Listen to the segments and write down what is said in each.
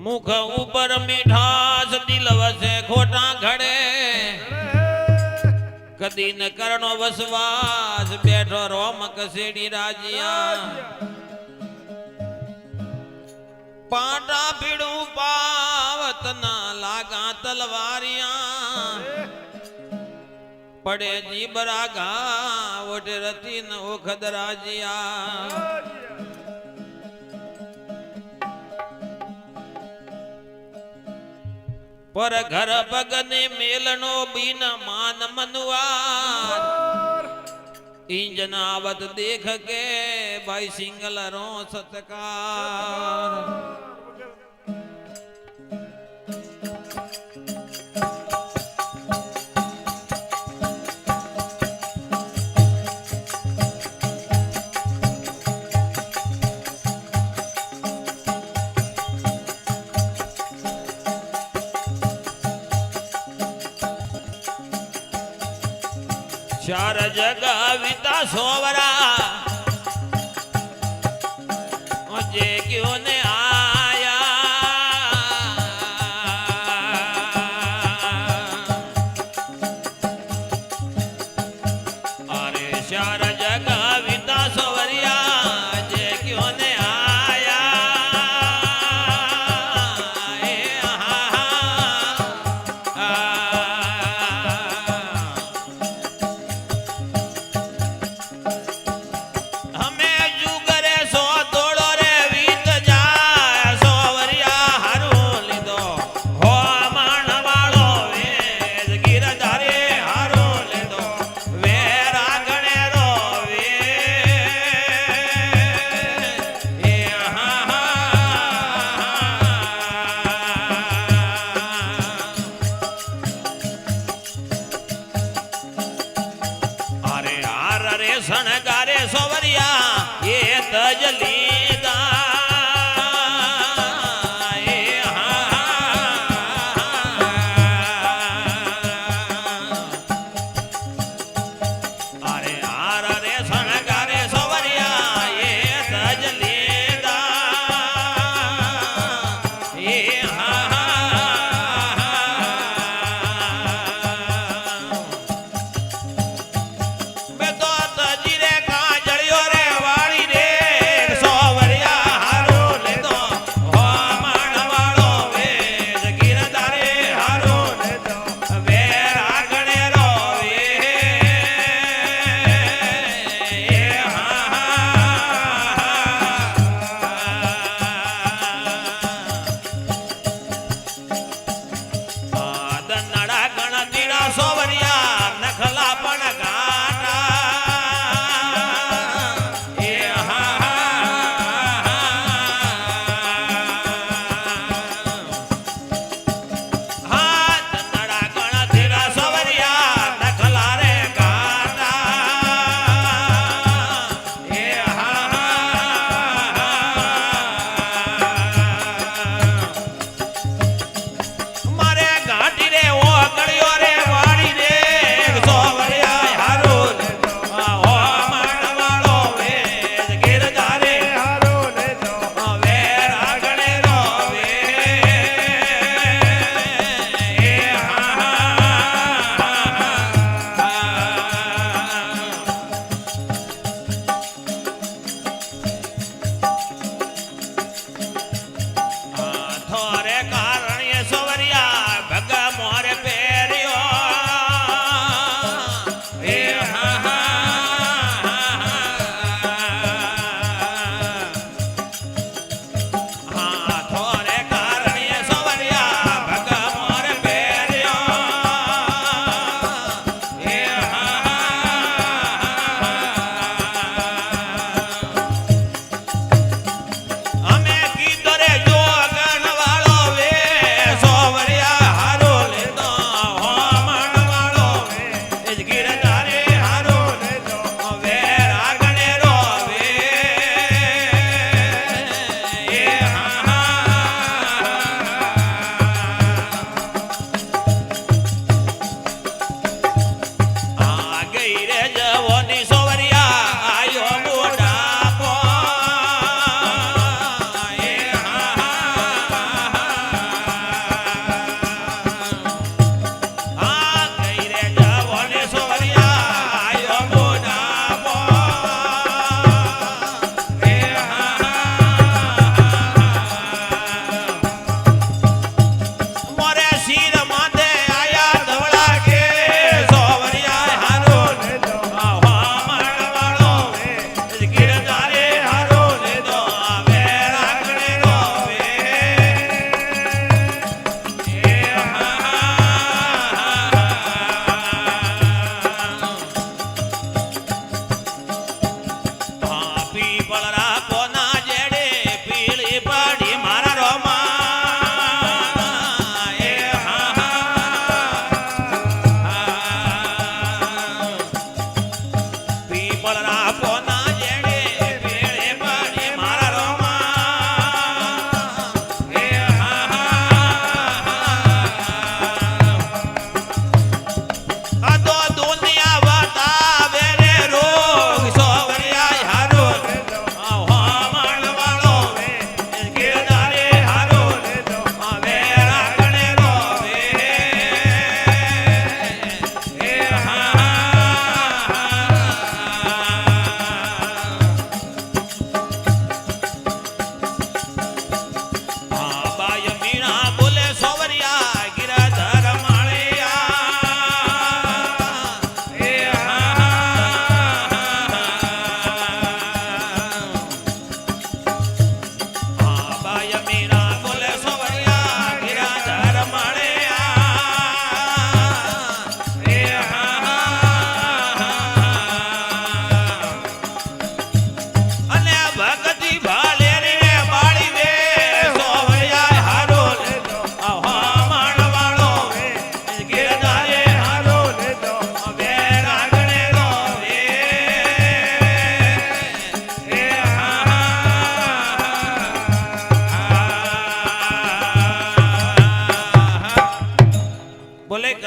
मुख ऊपर मीठास दिल वसे खोटा घड़े कदी न करणो वसवास बैठो रोम कसेड़ी राजिया पाटा पीड़ू पावत ना लागा तलवारिया पड़े जीबरा घाव ओटे रती न ओखद राजिया पर घर बगने मेलनो बीन मान मनुआ इंजनावत देख के भाई सिंगल रो सत्कार चार जगह विता सोवरा जे क्यों ने आया अरे चार जगह विता सोवरिया जे क्यों ने आया सणगारे सोवरिया ये तजलीदा अरे आर रे सणगारे सोवरिया ये तजलीदा ये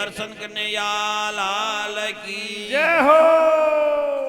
दर्शन करने या लाल की जय हो।